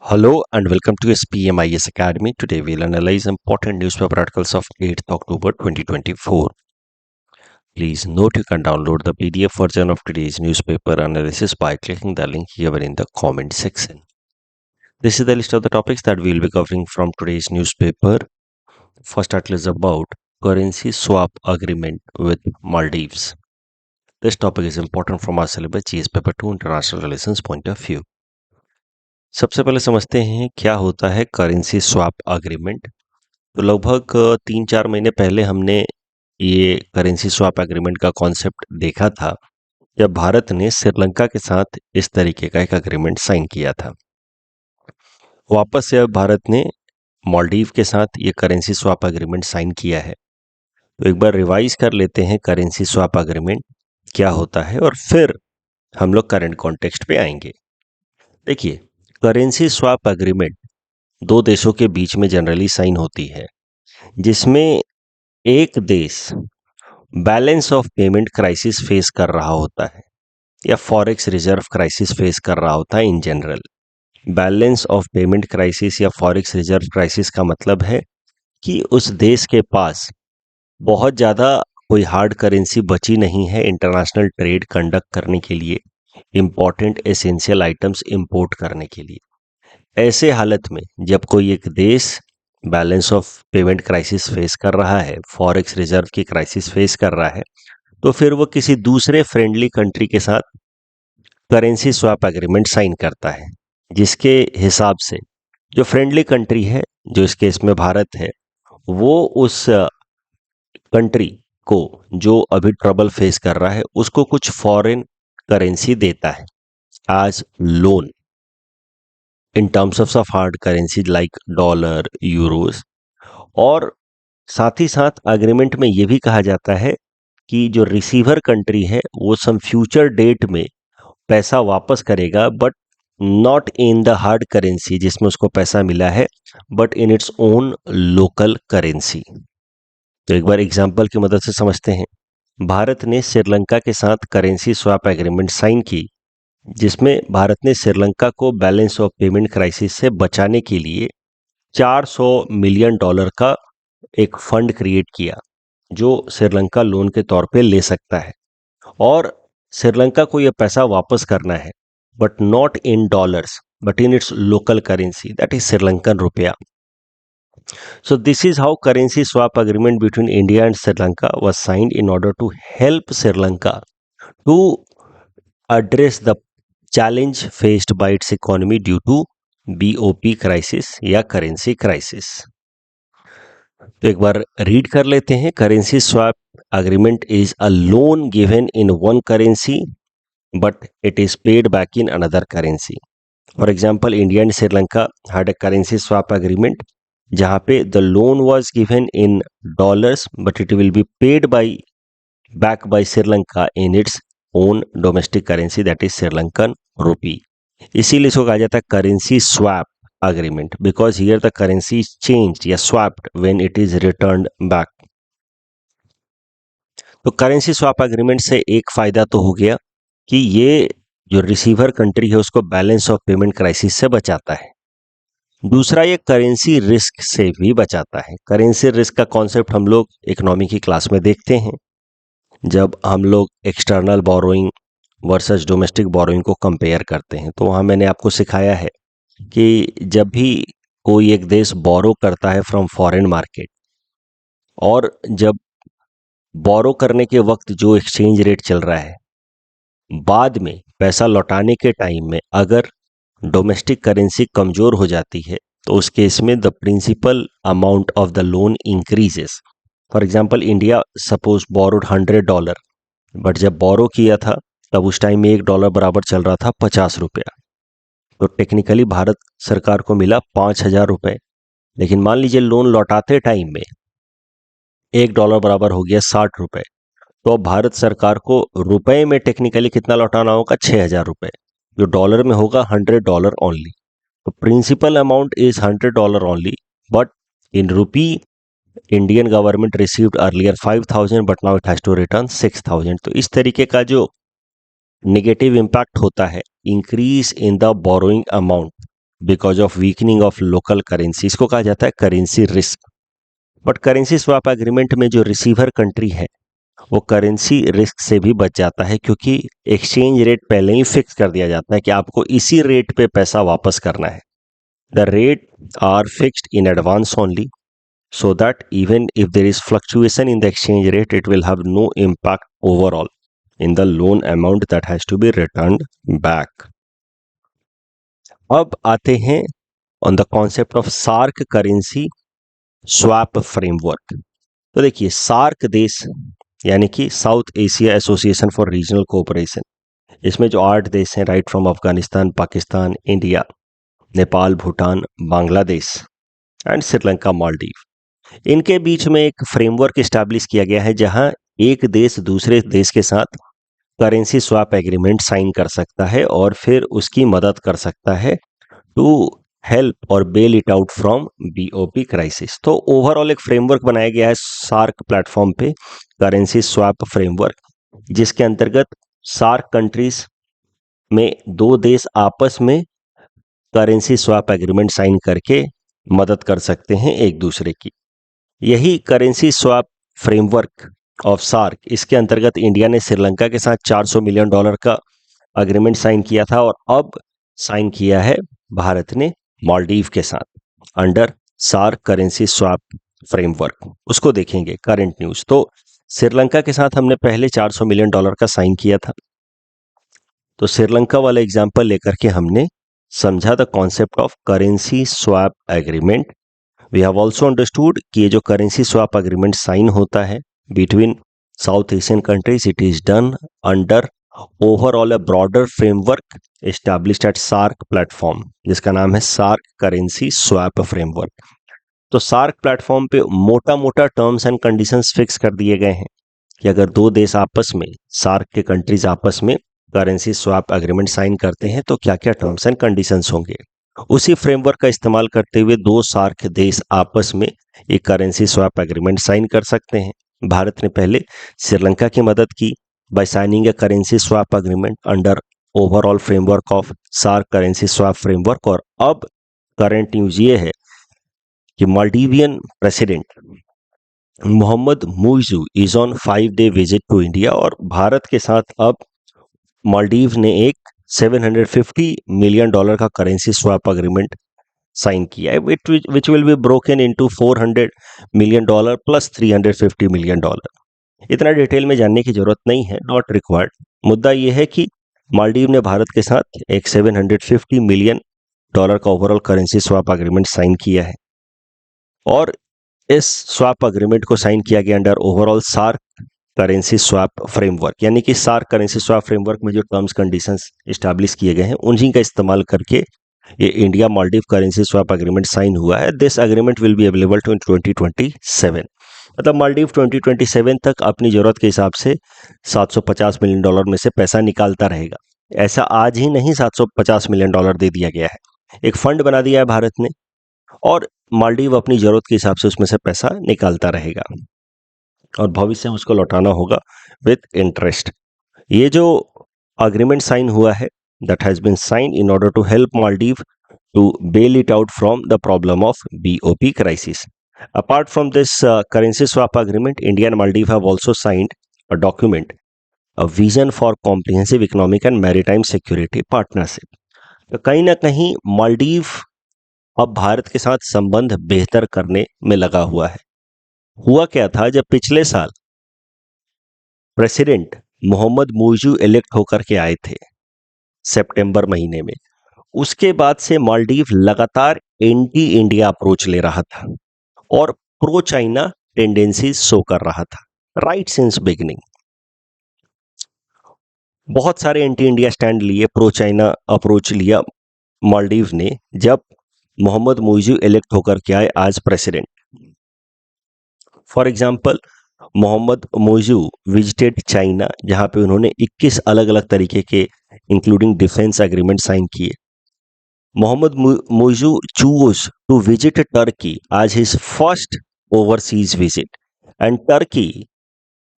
Hello and welcome to SPMIS Academy. Today we'll analyze important newspaper articles of 8th October 2024. Please note you can download the PDF version of today's newspaper analysis by clicking the link here in the comment section. This is the list of the topics that we'll be covering from today's newspaper. First article is about currency swap agreement with Maldives. This topic is important from our syllabus GS Paper 2 International Relations point of view. सबसे पहले समझते हैं क्या होता है currency swap agreement. तो लगभग 3-4 महीने पहले हमने ये करेंसी स्वैप एग्रीमेंट का कॉन्सेप्ट देखा था जब भारत ने श्रीलंका के साथ इस तरीके का एक एग्रीमेंट साइन किया था। वापस से अब भारत ने मालदीव के साथ ये करेंसी स्वैप एग्रीमेंट साइन किया है। तो एक बार रिवाइज कर लेते हैं करेंसी स्वैप एग्रीमेंट क्या होता है और फिर हम लोग करंट कॉन्टेक्स्ट पे आएंगे। देखिए, करेंसी स्वैप एग्रीमेंट दो देशों के बीच में जनरली साइन होती है जिसमें एक देश balance of payment crisis face कर रहा होता है या फॉरेक्स रिजर्व क्राइसिस फेस कर रहा होता है। In general balance of payment crisis या फॉरेक्स रिजर्व क्राइसिस का मतलब है कि उस देश के पास बहुत ज़्यादा कोई हार्ड करेंसी बची नहीं है इंटरनेशनल ट्रेड कंडक्ट करने के लिए, इम्पॉर्टेंट एसेंशियल आइटम्स इंपोर्ट करने के लिए। ऐसे हालत में जब कोई एक देश balance of payment crisis face कर रहा है, फॉरेक्स रिजर्व की क्राइसिस फेस कर रहा है, तो फिर वो किसी दूसरे फ्रेंडली कंट्री के साथ करेंसी स्वैप एग्रीमेंट साइन करता है, जिसके हिसाब से जो फ्रेंडली कंट्री है, जो इस केस में भारत है, वो उस कंट्री को जो अभी ट्रबल फेस कर रहा है उसको कुछ फॉरेन करेंसी देता है आज loan in terms of hard currency like dollar, Euros. और साथ ही साथ एग्रीमेंट में ये भी कहा जाता है कि जो रिसीवर कंट्री है वो सम फ्यूचर डेट में पैसा वापस करेगा, but not in the hard currency जिसमें उसको पैसा मिला है, but in its own local currency. तो एक बार एग्जाम्पल की मदद से समझते हैं। भारत ने श्रीलंका के साथ करेंसी स्वैप एग्रीमेंट साइन की जिसमें भारत ने श्रीलंका को बैलेंस ऑफ पेमेंट क्राइसिस से बचाने के लिए $400 मिलियन का एक फंड क्रिएट किया जो श्रीलंका लोन के तौर पे ले सकता है और श्रीलंका को यह पैसा वापस करना है, but not in dollars but in its local currency that is Sri Lankan रुपया। So this is how currency swap agreement between India and Sri Lanka was signed in order to help Sri Lanka to address the challenge faced by its economy due to BOP crisis या currency crisis. तो एक बार read कर लेते हैं। Currency swap agreement is a loan given in one currency but it is paid back in another currency. For example, India and Sri Lanka had a currency swap agreement जहाँ पे the loan was given in dollars but it will be paid back by Sri Lanka in its own domestic currency that is Sri Lankan rupee. इसीलिए इसको कहा जाता है currency swap agreement because here the currency is changed या swapped when it is returned back. तो currency swap agreement से एक फायदा तो हो गया कि ये जो रिसीवर कंट्री है उसको बैलेंस ऑफ पेमेंट क्राइसिस से बचाता है। दूसरा, ये करेंसी रिस्क से भी बचाता है। करेंसी रिस्क का कॉन्सेप्ट हम लोग इकोनॉमी की क्लास में देखते हैं जब हम लोग external borrowing versus domestic borrowing को कंपेयर करते हैं। तो वहाँ मैंने आपको सिखाया है कि जब भी कोई एक देश बोरो करता है फ्रॉम फॉरेन मार्केट और जब बोरो करने के वक्त जो एक्सचेंज रेट चल रहा है, बाद में पैसा लौटाने के टाइम में अगर डोमेस्टिक करेंसी कमज़ोर हो जाती है तो उस केस में the principal amount of the loan increases. For example, India suppose borrowed $100, but जब बोरो किया था तब उस टाइम में $1 बराबर चल रहा था ₹50। तो टेक्निकली भारत सरकार को मिला ₹5000। लेकिन मान लीजिए लोन लौटाते टाइम में $1 बराबर हो गया ₹60, तो अब भारत सरकार को रुपए में टेक्निकली कितना लौटाना होगा? ₹6000, जो डॉलर में होगा $100 ओनली। तो principal amount is $100 only, but in rupee Indian government received earlier 5000 but now it has to return 6000। तो इस तरीके का जो नेगेटिव इम्पैक्ट होता है increase in the borrowing amount because of weakening of local currency. इसको कहा जाता है currency risk. But currency swap agreement में जो रिसीवर कंट्री है वो करेंसी रिस्क से भी बच जाता है, क्योंकि एक्सचेंज रेट पहले ही फिक्स कर दिया जाता है कि आपको इसी रेट पे पैसा वापस करना है। The rate are fixed in advance only, so that even if there is fluctuation in the exchange rate, it will have no impact overall in the loan amount that has to be returned back. अब आते हैं on the concept of SARC currency swap framework। तो देखिए, SAARC देश यानी कि south Asia association for regional cooperation, इसमें जो 8 देश हैं, right from Afghanistan, Pakistan, India, Nepal, Bhutan, Bangladesh and Sri Lanka, Maldives, इनके बीच में एक फ्रेमवर्क इस्टेब्लिश किया गया है जहां एक देश दूसरे देश के साथ करेंसी स्वैप एग्रीमेंट साइन कर सकता है और फिर उसकी मदद कर सकता है टू हेल्प और bail it out from BOP crisis. तो ओवरऑल एक फ्रेमवर्क बनाया गया है सार्क प्लेटफॉर्म पे, करेंसी स्वैप फ्रेमवर्क, जिसके अंतर्गत सार्क कंट्रीज में 2 देश आपस में करेंसी स्वैप एग्रीमेंट साइन करके मदद कर सकते हैं एक दूसरे की। यही currency swap framework of SAARC, इसके अंतर्गत इंडिया ने श्रीलंका के साथ $400 मिलियन का अग्रीमेंट साइन किया था और अब साइन किया है भारत ने मालदीव के साथ under SAARC currency swap framework. उसको देखेंगे करंट न्यूज। तो श्रीलंका के साथ हमने पहले $400 मिलियन का साइन किया था, तो श्रीलंका वाला एग्जाम्पल लेकर के हमने समझा the concept of currency swap agreement. We have also understood कि ये जो करेंसी स्वैप एग्रीमेंट साइन होता है between South Asian countries, it is done under overall a broader framework established at SAARC platform, जिसका नाम है सार्क करेंसी स्वैप फ्रेमवर्क। तो SAARC platform पे मोटा मोटा टर्म्स एंड कंडीशंस फिक्स कर दिए गए हैं कि अगर 2 देश आपस में, सार्क के कंट्रीज आपस में करेंसी स्वैप एग्रीमेंट साइन करते हैं तो क्या क्या टर्म्स एंड कंडीशंस होंगे। उसी फ्रेमवर्क का इस्तेमाल करते हुए 2 सार्क देश आपस में एक करेंसी स्वैप एग्रीमेंट साइन कर सकते हैं। भारत ने पहले श्रीलंका की मदद की by signing a currency swap agreement under overall framework of SAARC currency swap framework. और अब करंट न्यूज ये है कि Maldivian president Mohammed Muizzu is on 5-day visit to India, और भारत के साथ अब मालदीव ने एक $750 मिलियन का करेंसी स्वैप एग्रीमेंट साइन किया है, which will be broken into $400 million plus $350 million. इतना डिटेल में जानने की जरूरत नहीं है, नॉट रिक्वायर्ड। मुद्दा यह है कि मालदीव ने भारत के साथ एक $750 मिलियन का overall currency swap agreement sign किया है, और इस स्वैप एग्रीमेंट को साइन किया गया under overall SAARC currency swap framework. यानी कि सार्क करेंसी स्वैप फ्रेमवर्क में जो टर्म्स कंडीशंस एस्टैब्लिश किए गए हैं उन्हीं का इस्तेमाल करके ये India Maldives currency swap agreement sign हुआ है। This agreement will be available to in 2027। मतलब मालदीव 2027 तक अपनी जरूरत के हिसाब से $750 मिलियन में से पैसा निकालता रहेगा। ऐसा आज ही नहीं $750 मिलियन दे दिया गया है, एक फंड बना दिया है भारत ने, और मालदीव अपनी जरूरत के हिसाब से उसमें से पैसा निकालता रहेगा और भविष्य में उसको लौटाना होगा विद इंटरेस्ट। ये जो अग्रीमेंट साइन हुआ है, that has been sign in order to help Maldives to bail it out from the problem of BOP crisis. Apart from this currency swap agreement, India and Maldives have also signed a document, a vision for comprehensive economic and maritime security partnership. तो कहीं ना कहीं मालदीव अब भारत के साथ संबंध बेहतर करने में लगा हुआ है। हुआ क्या था, जब पिछले साल प्रेसिडेंट मोहम्मद मुइज़ू इलेक्ट होकर के आए थे सितंबर महीने में, उसके बाद से मालदीव लगातार एंटी इंडिया अप्रोच ले रहा था और प्रो चाइना टेंडेंसीज शो कर रहा था राइट सिंस बिगिनिंग। बहुत सारे एंटी इंडिया स्टैंड लिए, प्रो चाइना अप्रोच लिया मालदीव ने जब मोहम्मद मुइज़ू इलेक्ट होकर के आए आज president. For example, Mohammed Muizzu visited China, जहां पे उन्होंने 21 अलग अलग तरीके के इंक्लूडिंग डिफेंस एग्रीमेंट साइन किए। Mohammed Muizzu choose to visit Turkey as his first overseas visit, and Turkey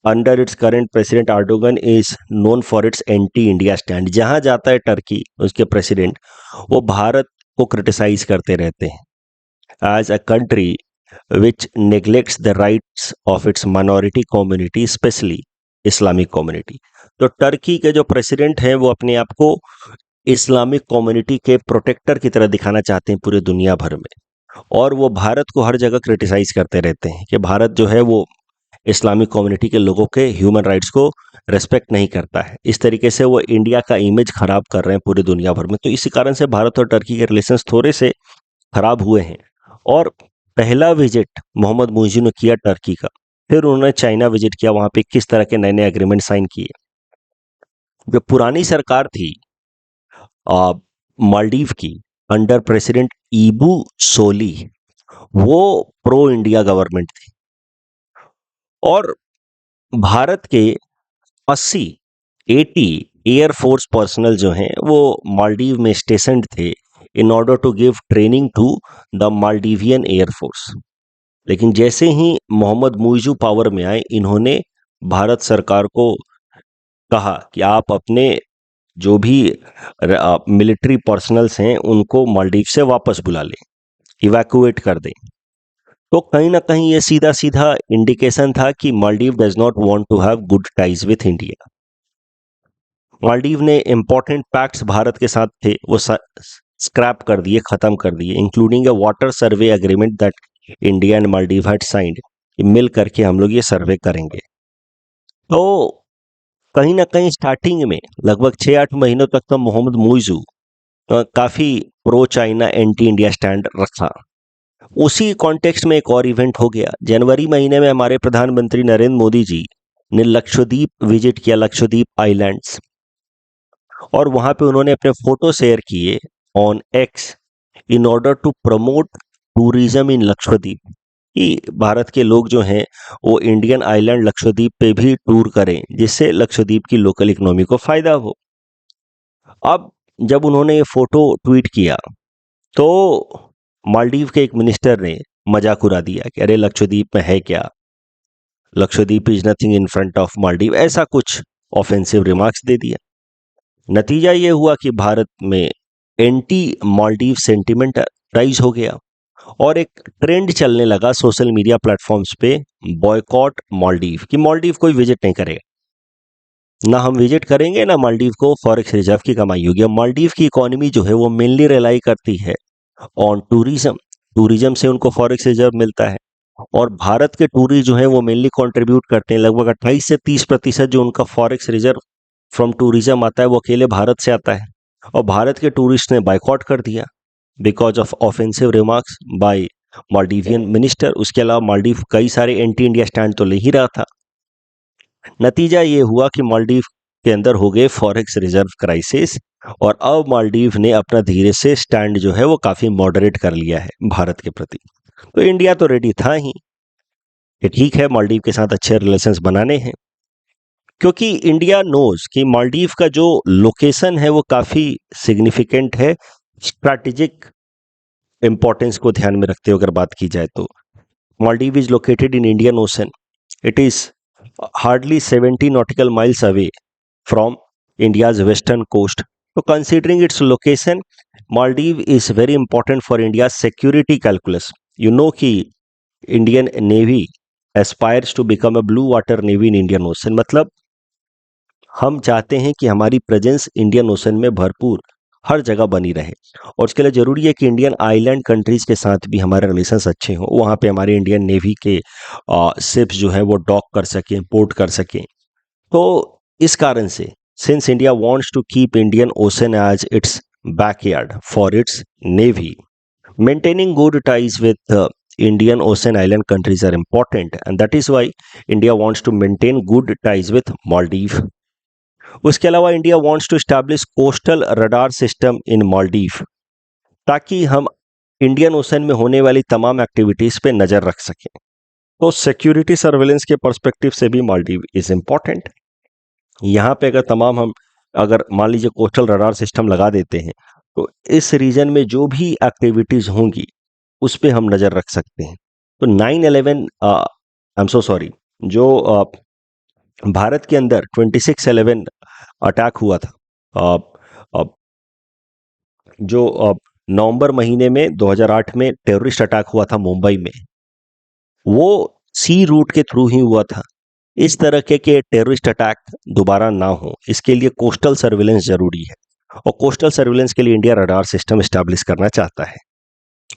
under its current president Erdogan is known for its anti-India stand. जहां जाता है टर्की, उसके प्रेसिडेंट वो भारत को क्रिटिसाइज करते रहते हैं as a country which neglects the rights of its minority community, especially Islamic community. तो टर्की के जो प्रेसिडेंट हैं वो अपने आप को इस्लामिक कम्युनिटी के प्रोटेक्टर की तरह दिखाना चाहते हैं पूरे दुनिया भर में, और वो भारत को हर जगह क्रिटिसाइज करते रहते हैं कि भारत जो है वो इस्लामिक कम्युनिटी के लोगों के ह्यूमन राइट्स को रेस्पेक्ट नहीं करता है। इस तरीके से वो इंडिया का इमेज खराब कर रहे हैं पूरी दुनिया भर में। तो इसी कारण से भारत और टर्की के रिलेशंस थोड़े से खराब हुए हैं। और पहला विजिट मोहम्मद मुइज़ी ने किया टर्की का, फिर उन्होंने चाइना विजिट किया, वहां पे किस तरह के नए नए एग्रीमेंट साइन किए। जो पुरानी सरकार थी मालदीव की, अंडर प्रेसिडेंट ईबू सोली, वो प्रो इंडिया गवर्नमेंट थी, और भारत के 80 एयरफोर्स पर्सनल जो हैं वो मालदीव में स्टेशनड थे in order to give training to the Maldivian air force. लेकिन जैसे ही मोहम्मद मुइज़ू पावर में आए, इन्होंने भारत सरकार को कहा कि आप अपने जो भी मिलिट्री पर्सनल्स हैं उनको मालदीव से वापस बुला लें, इवैक्यूएट कर दें। तो कहीं ना कहीं ये सीधा सीधा इंडिकेशन था कि Maldives does not want to have good ties with India. Maldives ने इंपॉर्टेंट पैक्ट्स भारत के साथ थे वो स्क्रैप कर दिए, खत्म कर दिए, including a water survey agreement that India and Maldives had signed. मिल करके हम लोग ये सर्वे करेंगे। तो कहीं ना कहीं स्टार्टिंग में लगभग 6-8 महीनों तक तो मोहम्मद मुइज़ू काफी pro China anti India stand रखा। उसी कॉन्टेक्स्ट में एक और इवेंट हो गया। जनवरी महीने में हमारे प्रधानमंत्री नरेंद्र मोदी जी ने लक्षद्वीप विजिट किया, लक्षद्वीप आइलैंड्स, और वहां पे उन्होंने अपने फोटो शेयर किए on X in order to promote tourism in Lakshadweep, कि भारत के लोग जो हैं वो इंडियन आइलैंड लक्षद्वीप पे भी टूर करें, जिससे लक्षद्वीप की लोकल इकोनॉमी को फायदा हो। अब जब उन्होंने ये फोटो ट्वीट किया तो मालदीव के एक मिनिस्टर ने मजाक उड़ा दिया कि अरे लक्षद्वीप में है क्या, Lakshadweep is nothing in front of Maldives, ऐसा कुछ ऑफेंसिव रिमार्क्स दे दिया। नतीजा ये हुआ कि भारत में एंटी मालदीव सेंटिमेंट राइज हो गया, और एक ट्रेंड चलने लगा सोशल मीडिया प्लेटफॉर्म्स पे, बॉयकॉट मालदीव, कि मालदीव कोई विजिट नहीं करेगा, ना हम विजिट करेंगे, ना मालदीव को फॉरेक्स रिजर्व की कमाई होगी। अब मालदीव की इकोनॉमी जो है वो मेनली रिलाई करती है ऑन टूरिज्म, टूरिज्म से उनको फॉरेक्स रिजर्व मिलता है, और भारत के टूरिस्ट जो है वो मेनली कंट्रीब्यूट करते हैं, लगभग 28 से 30% जो उनका फॉरेक्स रिजर्व फ्रॉम टूरिज्म आता है वो अकेले भारत से आता है। और भारत के टूरिस्ट ने बाइकआउट कर दिया because of offensive remarks by Maldivian minister. उसके अलावा मालदीव कई सारे एंटी इंडिया स्टैंड तो ले ही रहा था। नतीजा ये हुआ कि मालदीव के अंदर हो गए फॉरेक्स रिजर्व क्राइसिस, और अब मालदीव ने अपना धीरे से स्टैंड जो है वो काफी मॉडरेट कर लिया है भारत के प्रति। तो इंडिया तो रेडी था ही कि ठीक है मालदीव के साथ अच्छे रिलेशंस बनाने हैं, क्योंकि इंडिया नोज कि मालदीव का जो लोकेशन है वो काफी सिग्निफिकेंट है, स्ट्रैटेजिक इंपॉर्टेंस को ध्यान में रखते हुए अगर बात की जाए तो। Maldives is located in Indian ocean, it is hardly 70 nautical miles away from India's western coast. So considering its location, Maldives is very important for India's security calculus. You know कि Indian Navy aspires to become a blue water navy in Indian Ocean. मतलब हम चाहते हैं कि हमारी presence Indian ocean में भरपूर हर जगह बनी रहे, और उसके लिए ज़रूरी है कि इंडियन आइलैंड कंट्रीज़ के साथ भी हमारे रिलेशंस अच्छे हों, वहाँ पे हमारे इंडियन नेवी के शिप्स जो है वो डॉक कर सकें, पोर्ट कर सकें। तो इस कारण से since India wants to keep Indian Ocean as its backyard for its navy, maintaining good ties with Indian Ocean island countries are important, and that is why India wants to maintain good ties with Maldives. उसके अलावा India wants to establish coastal radar system in Maldives, ताकि हम Indian ocean में होने वाली तमाम activities पे नजर रख सकें। तो सिक्योरिटी सर्वेलेंस के पर्सपेक्टिव से भी मालदीव इज इंपॉर्टेंट। यहाँ पे अगर मान लीजिए कोस्टल रडार सिस्टम लगा देते हैं तो इस रीजन में जो भी एक्टिविटीज होंगी उस पे हम नजर रख सकते हैं। तो 9/11 आई एम सो सॉरी, जो भारत के अंदर 26/11 अटैक हुआ था, जो नवंबर महीने में 2008 में टेररिस्ट अटैक हुआ था मुंबई में, वो सी रूट के थ्रू ही हुआ था। इस तरह के टेररिस्ट अटैक दोबारा ना हो, इसके लिए कोस्टल सर्विलेंस जरूरी है, और कोस्टल सर्विलेंस के लिए इंडिया रडार सिस्टम स्टैब्लिश करना चाहता है।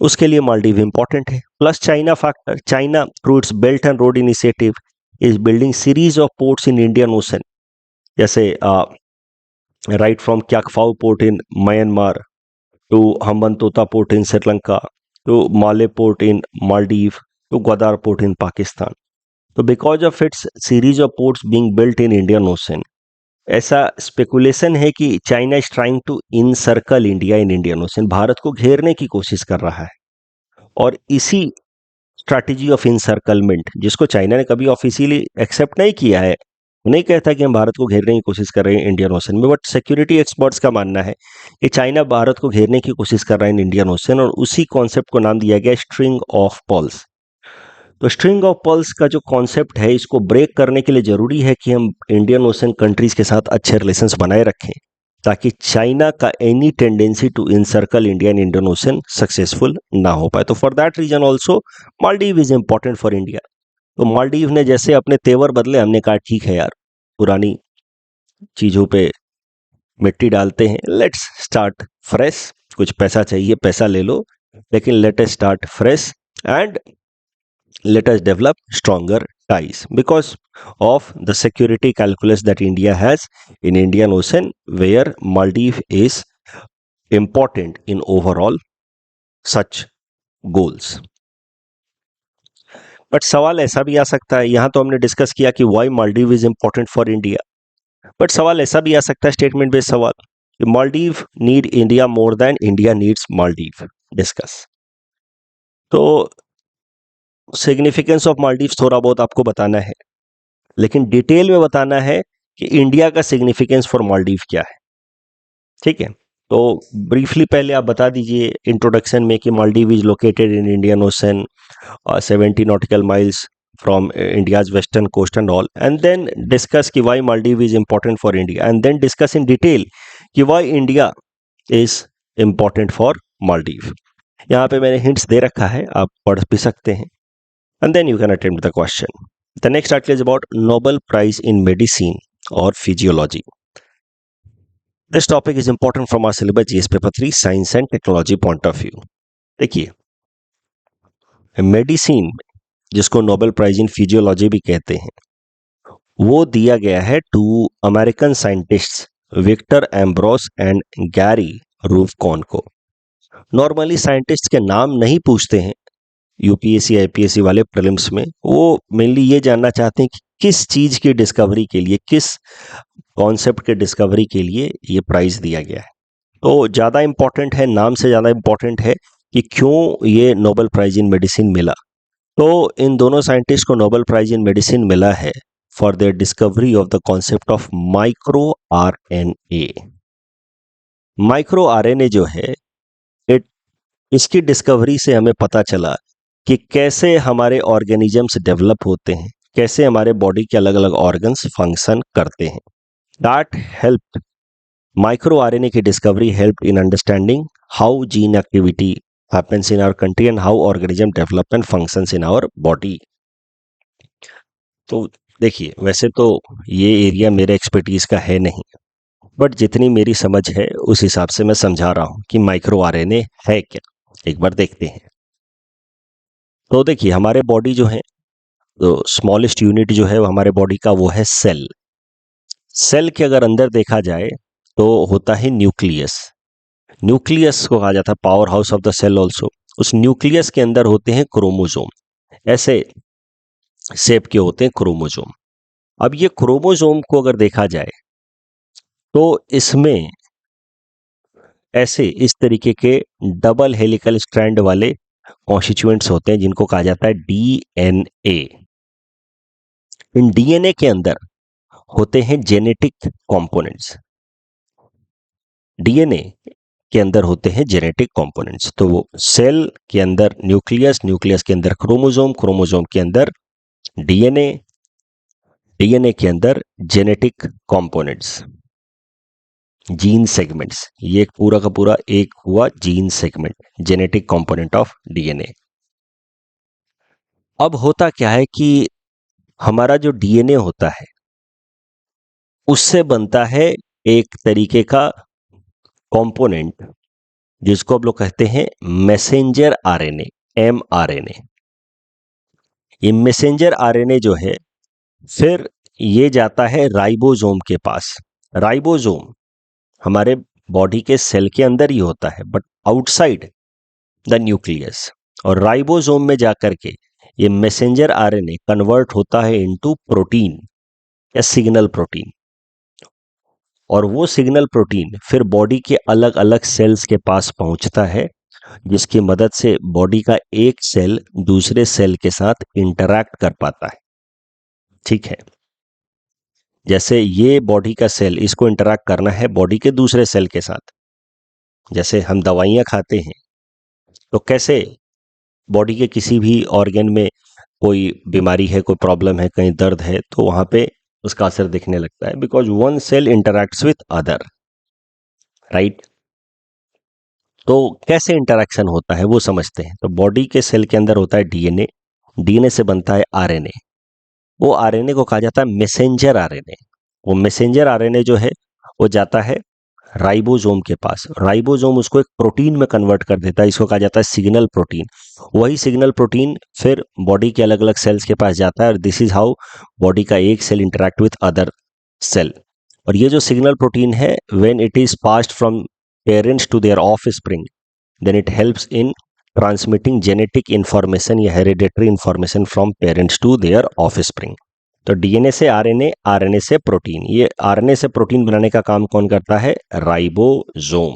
उसके लिए मालदीव इंपॉर्टेंट है। Plus China factor, China through its belt and road initiative is building series of ports in Indian ocean, जैसे right from Kyaukphyu port in Myanmar to Hambantota port in Sri Lanka to Male port in Maldives to Gwadar port in Pakistan. तो because of its series of ports being built in Indian ocean, ऐसा speculation है कि China is trying to encircle India in Indian ocean, Bharat को घेरने की कोशिश कर रहा है। और इसी स्ट्रैटेजी ऑफ इनसर्कलमेंट, जिसको चाइना ने कभी ऑफिशियली एक्सेप्ट नहीं किया है, वो नहीं कहता कि हम भारत को घेरने की कोशिश कर रहे हैं इंडियन ओशन में, बट सिक्योरिटी एक्सपर्ट्स का मानना है कि चाइना भारत को घेरने की कोशिश कर रहा है इन इंडियन ओशन, और उसी कॉन्सेप्ट को नाम दिया गया स्ट्रिंग ऑफ पर्ल्स। तो स्ट्रिंग ऑफ पर्ल्स का जो कॉन्सेप्ट है, इसको ब्रेक करने के लिए जरूरी है कि हम इंडियन ओशन कंट्रीज के साथ अच्छे रिलेशंस बनाए रखें, ताकि चाइना का any tendency to encircle India in Indian Ocean successful ना हो पाए। तो for that reason also Maldives is important for India. तो मालदीव ने जैसे अपने तेवर बदले, हमने कहा ठीक है यार, पुरानी चीजों पे मिट्टी डालते हैं, लेट्स स्टार्ट फ्रेश। कुछ पैसा चाहिए, पैसा ले लो, लेकिन let us start fresh and let us develop stronger ties because of the security calculus that India has in Indian Ocean, where Maldives is important in overall such goals. But सवाल ऐसा भी आ सकता है, यहां तो हमने डिस्कस किया कि why Maldives is important for India, but सवाल ऐसा भी आ सकता है, स्टेटमेंट बेस्ड सवाल, कि Maldives need India more than India needs Maldives. Discuss. तो सिग्निफिकेंस ऑफ मालदीव थोड़ा बहुत आपको बताना है, लेकिन डिटेल में बताना है कि इंडिया का सिग्निफिकेंस फॉर मालदीव क्या है। ठीक है, तो ब्रीफली पहले आप बता दीजिए इंट्रोडक्शन में कि Maldives is located in Indian ocean 70 nautical miles from India's western coast and all, and then discuss कि why Maldives is important for India, and then discuss in detail कि why India is important for Maldives. यहाँ पे मैंने hints दे रखा है, आप पढ़ भी सकते हैं, and then you can attempt the question. The next article is about Nobel Prize in Medicine or Physiology. This topic is important from our syllabus GS paper 3 Science and Technology point of view. देखिए, medicine जिसको Nobel prize in physiology भी कहते हैं, वो दिया गया है to American scientists Victor Ambros and Gary Ruvkun को। नॉर्मली साइंटिस्ट के नाम नहीं पूछते हैं यूपीएससी आईपीएससी वाले प्रीलिम्स में, वो मेनली ये जानना चाहते हैं कि किस चीज की डिस्कवरी के लिए, किस कॉन्सेप्ट के डिस्कवरी के लिए ये प्राइज दिया गया है। तो ज़्यादा इंपॉर्टेंट है, नाम से ज़्यादा इंपॉर्टेंट है कि क्यों ये नोबेल प्राइज इन मेडिसिन मिला। तो इन दोनों साइंटिस्ट को नोबेल प्राइज इन मेडिसिन मिला है for their discovery of the concept of micro RNA. Micro RNA जो है, इसकी डिस्कवरी से हमें पता चला कि कैसे हमारे ऑर्गेनिजम्स डेवलप होते हैं, कैसे हमारे बॉडी के अलग अलग ऑर्गन्स फंक्शन करते हैं। दैट हेल्प्ड, माइक्रो आरएनए की discovery helped in understanding how gene activity happens in our country and how organism develop and functions in our body. तो देखिए, वैसे तो ये एरिया मेरे एक्सपर्टीज का है नहीं, बट जितनी मेरी समझ है उस हिसाब से मैं समझा रहा हूं कि माइक्रो आरएनए है क्या। एक बार देखते हैं। तो देखिए, हमारे बॉडी जो है, तो स्मॉलेस्ट यूनिट जो है वो हमारे बॉडी का, वो है सेल। सेल के अगर अंदर देखा जाए तो होता है न्यूक्लियस। न्यूक्लियस को कहा जाता है power house of the cell also. उस न्यूक्लियस के अंदर होते हैं क्रोमोजोम, ऐसे शेप के होते हैं क्रोमोजोम। अब ये क्रोमोजोम को अगर देखा जाए तो इसमें ऐसे इस तरीके के डबल हेलिकल स्ट्रैंड वाले कॉन्स्टिट्यूएंट्स होते हैं जिनको कहा जाता है डीएनए। इन डीएनए के अंदर होते हैं जेनेटिक कंपोनेंट्स। डीएनए के अंदर होते हैं जेनेटिक कंपोनेंट्स। तो वो सेल के अंदर न्यूक्लियस, न्यूक्लियस के अंदर क्रोमोजोम, क्रोमोजोम के अंदर डीएनए, डीएनए के अंदर जेनेटिक कंपोनेंट्स। जीन सेगमेंट्स, ये एक पूरा का पूरा एक हुआ gene segment, genetic component of DNA. अब होता क्या है कि हमारा जो डीएनए होता है उससे बनता है एक तरीके का कंपोनेंट जिसको हम लोग कहते हैं मैसेंजर आरएनए, एमआरएनए। ये मैसेंजर आरएनए जो है फिर ये जाता है राइबोसोम के पास। राइबोसोम हमारे बॉडी के सेल के अंदर ही होता है बट आउटसाइड द न्यूक्लियस, और राइबोसोम में जाकर के ये मैसेंजर आरएनए कन्वर्ट होता है इनटू प्रोटीन या सिग्नल प्रोटीन, और वो सिग्नल प्रोटीन फिर बॉडी के अलग अलग सेल्स के पास पहुंचता है, जिसकी मदद से बॉडी का एक सेल दूसरे सेल के साथ इंटरैक्ट कर पाता है। ठीक है, जैसे ये बॉडी का सेल, इसको इंटरैक्ट करना है बॉडी के दूसरे सेल के साथ। जैसे हम दवाइयाँ खाते हैं तो कैसे बॉडी के किसी भी ऑर्गन में कोई बीमारी है, कोई प्रॉब्लम है, कहीं दर्द है, तो वहाँ पे उसका असर दिखने लगता है, because one cell interacts with other, right. तो कैसे इंटरैक्शन होता है वो समझते हैं। तो बॉडी के सेल के अंदर होता है डीएनए, डीएनए से बनता है आरएनए। वो आरएनए को कहा जाता है मैसेंजर आरएनए। वो मैसेंजर आरएनए जो है वो जाता है राइबोसोम के पास। राइबोसोम उसको एक प्रोटीन में कन्वर्ट कर देता है, इसको कहा जाता है सिग्नल प्रोटीन। वही सिग्नल प्रोटीन फिर बॉडी के अलग अलग सेल्स के पास जाता है, और दिस इज हाउ बॉडी का एक cell interact with other cell. और ये जो सिग्नल प्रोटीन है, when it is passed from parents to their offspring, then it helps in transmitting genetic information या hereditary information from parents to their offspring. तो DNA से RNA, RNA से protein, ये RNA से protein बनाने का काम कौन करता है? राइबोसोम।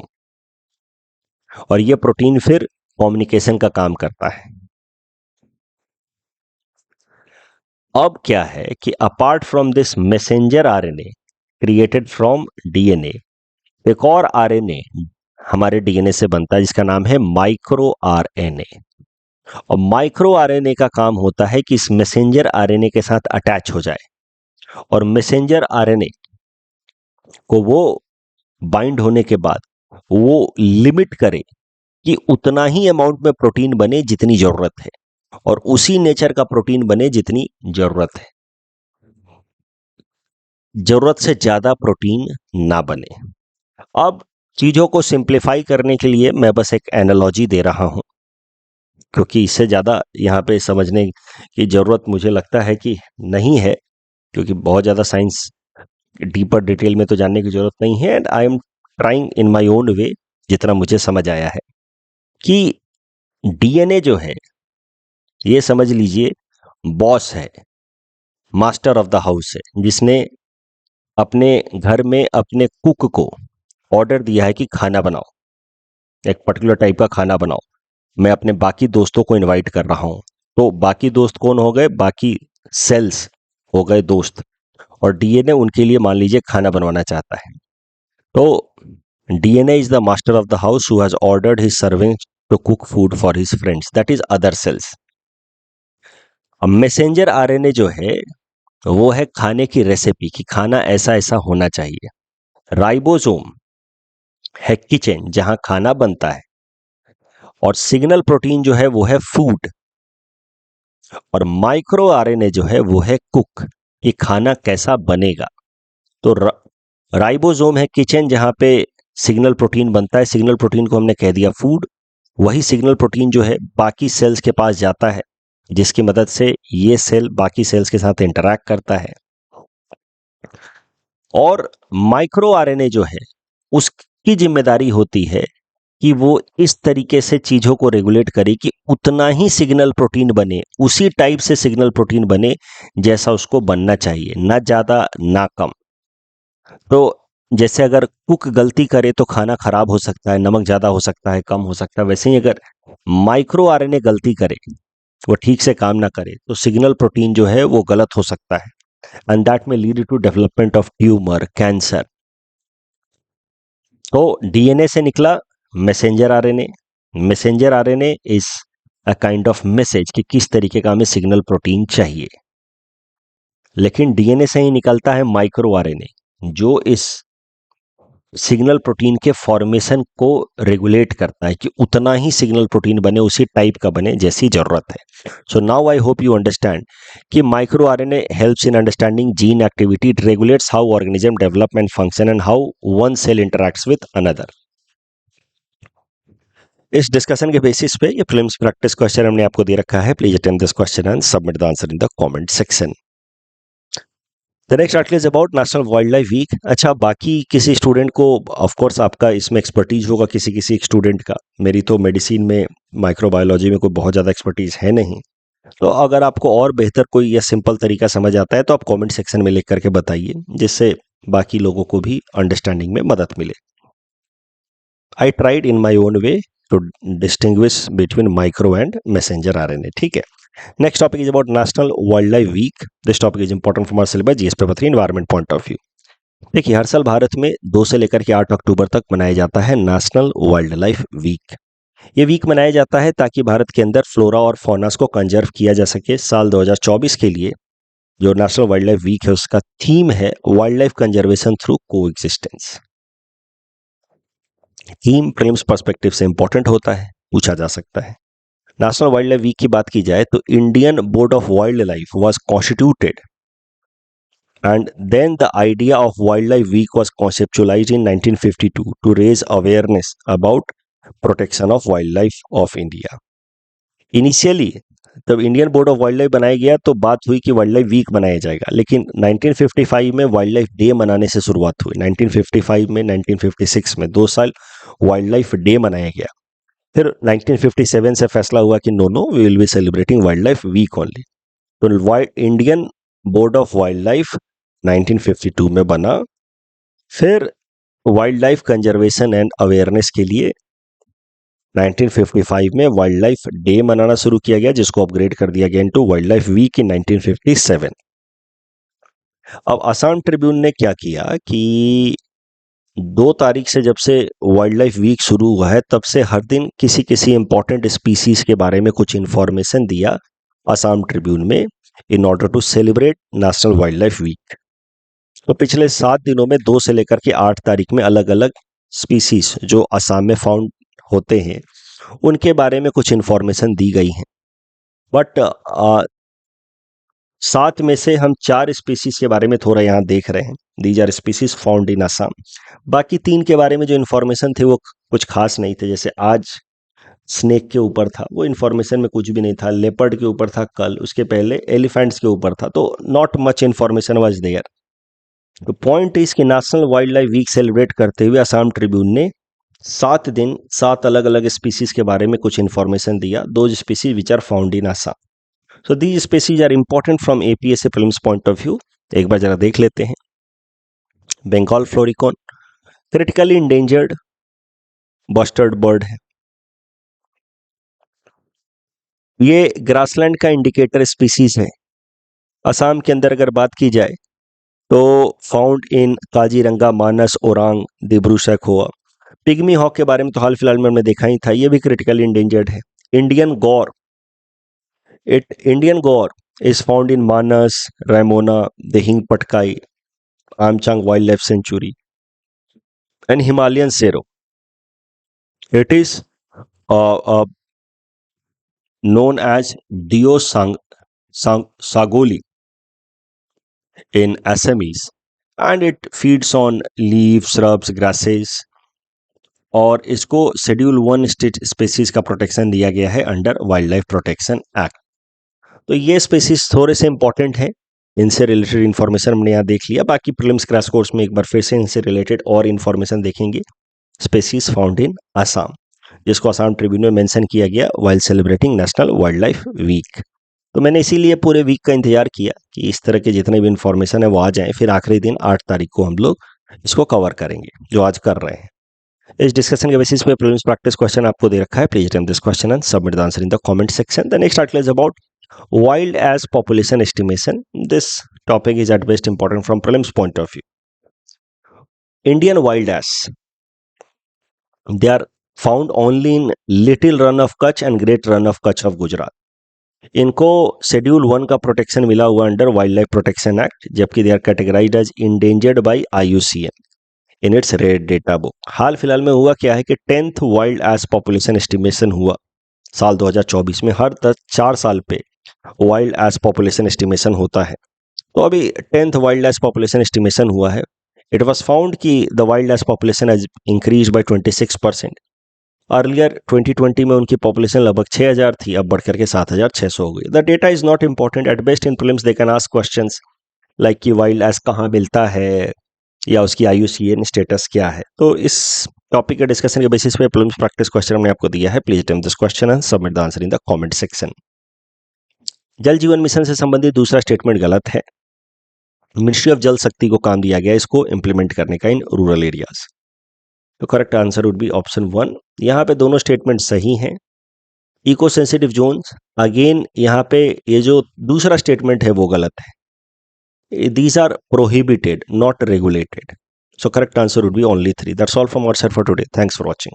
और ये प्रोटीन फिर कम्युनिकेशन का काम करता है। अब क्या है कि apart from this messenger RNA created from DNA, एक और आरएनए हमारे डीएनए से बनता है जिसका नाम है माइक्रो आरएनए। और माइक्रो आरएनए का काम होता है कि इस मैसेंजर आरएनए के साथ अटैच हो जाए, और मैसेंजर आरएनए को वो बाइंड होने के बाद वो लिमिट करे कि उतना ही अमाउंट में प्रोटीन बने जितनी जरूरत है, और उसी नेचर का प्रोटीन बने जितनी जरूरत है। जरूरत से ज्यादा प्रोटीन ना बने। अब चीजों को सिंप्लीफाई करने के लिए मैं बस एक एनालॉजी दे रहा हूं, क्योंकि इससे ज्यादा यहाँ पे समझने की जरूरत मुझे लगता है कि नहीं है, क्योंकि बहुत ज्यादा साइंस डीपर डिटेल में तो जानने की जरूरत नहीं है। And I am trying in my own way, जितना मुझे समझ आया है कि डीएनए जो है, ये समझ लीजिए बॉस है, मास्टर ऑफ द हाउस है, जिसने अपने घर में अपने कुक को ऑर्डर दिया है कि खाना बनाओ, एक पर्टिकुलर टाइप का खाना बनाओ। मैं अपने बाकी दोस्तों को इनवाइट कर रहा हूं। तो बाकी दोस्त कौन हो गए? बाकी सेल्स हो गए दोस्त, और डीएनए उनके लिए मान लीजिए खाना बनवाना चाहता है। तो DNA is the master of the house who has ordered his servants to cook food for his friends, that is other cells. अब मैसेंजर आरएनए जो है वो है खाने की रेसिपी, कि खाना ऐसा ऐसा होना चाहिए। राइबोसोम है किचन जहां खाना बनता है, और सिग्नल प्रोटीन जो है वो है फूड, और माइक्रो आरएनए जो है वो है कुक, कि खाना कैसा बनेगा। तो राइबोसोम है किचन जहां पे सिग्नल प्रोटीन बनता है, सिग्नल प्रोटीन को हमने कह दिया फूड। वही सिग्नल प्रोटीन जो है बाकी सेल्स के पास जाता है, जिसकी मदद से ये सेल बाकी सेल्स के साथ इंटरैक्ट करता है। और माइक्रो आरएनए जो है उसकी जिम्मेदारी होती है कि वो इस तरीके से चीजों को रेगुलेट करे कि उतना ही सिग्नल प्रोटीन बने, उसी टाइप से सिग्नल प्रोटीन बने जैसा उसको बनना चाहिए, ना ज्यादा ना कम। तो जैसे अगर कुक गलती करे तो खाना खराब हो सकता है, नमक ज्यादा हो सकता है, कम हो सकता है। वैसे ही अगर माइक्रो आरएनए गलती करे, वो ठीक से काम ना करे, तो सिग्नल प्रोटीन जो है वो गलत हो सकता है, and that may lead to development of tumour, cancer. तो डीएनए से निकला messenger RNA. Messenger RNA is a kind of message कि किस तरीके का हमें सिग्नल प्रोटीन चाहिए। लेकिन डीएनए से ही निकलता है माइक्रो आरएनए, जो इस सिग्नल प्रोटीन के फॉर्मेशन को रेगुलेट करता है कि उतना ही सिग्नल प्रोटीन बने, उसी टाइप का बने जैसी जरूरत है। So now I hope you understand कि micro RNA helps in understanding gene activity, it regulates how organism develop and function and how one cell interacts with another. इस डिस्कशन के बेसिस पे ये फिल्म्स प्रैक्टिस क्वेश्चन हमने आपको दे रखा है। Please attempt this question and submit the answer in the comment section. The next article is about national wild life week. अच्छा, बाकी किसी स्टूडेंट को ऑफ कोर्स आपका इसमें एक्सपर्टीज होगा, किसी किसी एक स्टूडेंट का। मेरी तो मेडिसिन में, माइक्रोबायोलॉजी में कोई बहुत ज़्यादा एक्सपर्टीज है नहीं। तो अगर आपको और बेहतर कोई या सिंपल तरीका समझ आता है तो आप कमेंट सेक्शन में लिख करके बताइए, जिससे बाकी लोगों को भी अंडरस्टैंडिंग में मदद मिले। I tried in my own way to distinguish between micro and messenger RNA. ठीक है। Next topic is about National Wildlife Week. This topic is important from our syllabus GS Paper 3 Environment point of view. देखिए, हर साल भारत में 2 से लेकर के 8 अक्टूबर तक मनाया जाता है नेशनल वाइल्ड लाइफ वीक। ये वीक मनाया जाता है ताकि भारत के अंदर फ्लोरा और फौनास को कंजर्व किया जा सके। साल 2024 के लिए जो नेशनल वाइल्ड लाइफ वीक है उसका थीम है wild life conservation through coexistence. Theme prelims perspective से इंपॉर्टेंट होता है, पूछा जा सकता है। नेशनल वाइल्ड लाइफ वीक की बात की जाए तो Indian board of wild life was constituted and then the idea of wildlife week was conceptualized in 1952 to raise awareness about protection of wildlife of India. Initially जब Indian board of wild life बनाया गया तो बात हुई कि wild life week बनाया जाएगा, लेकिन 1955 में वाइल्ड लाइफ डे मनाने से शुरुआत हुई। 1955 में, 1956 में 2 साल वाइल्ड लाइफ डे मनाया गया। फिर 1957 से फैसला हुआ कि no we will be celebrating wild life week only. तो Indian board of wild life 1952 में बना। फिर wild life conservation and awareness के लिए 1955 में वाइल्ड लाइफ डे मनाना शुरू किया गया, जिसको अपग्रेड कर दिया गया इनटू वाइल्ड लाइफ वीक इन 1957। अब असम ट्रिब्यून ने क्या किया कि 2 तारीख से जब से वाइल्ड लाइफ वीक शुरू हुआ है तब से हर दिन किसी किसी इंपॉर्टेंट स्पीसीज के बारे में कुछ इंफॉर्मेशन दिया असम ट्रिब्यून में, in order to celebrate national wild life week. तो पिछले 7 दिनों में 2 से लेकर के 8 तारीख में अलग अलग स्पीसीज जो असम में फाउंड होते हैं उनके बारे में कुछ इंफॉर्मेशन दी गई है। बट 7 में से हम 4 स्पीसीज के बारे में थोड़ा यहाँ देख रहे हैं। These are species found in Assam. बाकी 3 के बारे में जो इन्फॉर्मेशन थे वो कुछ खास नहीं थे। जैसे आज स्नेक के ऊपर था, वो इन्फॉर्मेशन में कुछ भी नहीं था। लेपर्ड के ऊपर था कल, उसके पहले एलिफेंट्स के ऊपर था, तो not much information was there. तो पॉइंट इज कि national wild life week celebrate करते हुए असम ट्रिब्यून ने 7 दिन 7 अलग अलग स्पीसीज के बारे में कुछ इन्फॉर्मेशन दिया। 2 species which are found in Assam. So these species are important from APSC prelims point of view. एक बार जरा देख लेते हैं। Bengal florican critically endangered bustard bird है। ये ग्रासलैंड का इंडिकेटर स्पीसीज है। असम के अंदर अगर बात की जाए तो found in Kaziranga, Manas, Orang, Dibru Saikhowa. Pygmy hog के बारे में तो हाल फिलहाल में हमने देखा ही था, ये भी क्रिटिकली इंडेंजर्ड है। Indian gaur is found in Manas, Raimona, Dihing Patkai, Amchang wild life sanctuary and Himalayan serow. It is known as Dio Sagoli in Assamese, and it feeds on leaves, shrubs, grasses, और इसको शेड्यूल 1 स्टेट स्पेसीज का प्रोटेक्शन दिया गया है under wild life protection act. तो ये species थोड़े से इंपॉर्टेंट हैं, इनसे रिलेटेड इन्फॉर्मेशन हमने यहाँ देख लिया। बाकी प्रीलिम्स क्रैश कोर्स में एक बार फिर से इनसे रिलेटेड और इन्फॉर्मेशन देखेंगे। स्पेसीज फाउंड इन असम, जिसको असम ट्रिब्यून में मेंशन किया गया while celebrating national wild life week. तो मैंने इसीलिए पूरे वीक का इंतजार किया कि इस तरह के जितने भी इन्फॉर्मेशन है वो आ जाएं, फिर आखिरी दिन 8 तारीख को हम लोग इसको कवर करेंगे, जो आज कर रहे हैं। इस डिस्कशन के बेसिस पे प्रीलिम्स प्रैक्टिस क्वेश्चन आपको दे रखा है। Please attempt this question and submit the answer in the comment section. The next article is about wild ass population estimation. This topic is at best important from prelims point of view. Indian wild ass, they are found only in little Rann of Kutch and great Rann of Kutch of Gujarat. इनको schedule 1 का protection मिला हुआ under wild life protection act, जबकि they are categorised as endangered by IUCN। In its red data book. हाल फिलहाल में हुआ क्या है कि 10th wild ass population estimation हुआ साल 2024 में। हर 4 साल पे वाइल्ड एज पॉपुलेशन एस्टिमेशन होता है। तो अभी 10th wild ass population estimation हुआ है। इट वाज फाउंड कि the wild ass population has increase by 26%। Earlier 2020 में उनकी पॉपुलेशन लगभग 6000 थी, अब बढ़कर के 7600 हो गई। The data is not important at best. In prelims they can ask questions like कि वाइल्ड एज कहाँ मिलता है या उसकी IUCN स्टेटस क्या है। तो इस टॉपिक के डिस्कशन के बेसिस पे प्रीलिम्स प्रैक्टिस क्वेश्चन हमने आपको दिया है। Please attempt this question and submit the answer in the comment section. जल जीवन मिशन से संबंधित दूसरा स्टेटमेंट गलत है। मिनिस्ट्री ऑफ जल शक्ति को काम दिया गया इसको इंप्लीमेंट करने का इन रूरल एरियाज। तो correct answer would be option 1। यहाँ पे दोनों स्टेटमेंट सही हैं। इको सेंसिटिव जोन्स, अगेन यहाँ पे ये जो दूसरा स्टेटमेंट है वो गलत है। These are prohibited not regulated. So correct answer would be only 3. That's all from our side for today. Thanks for watching.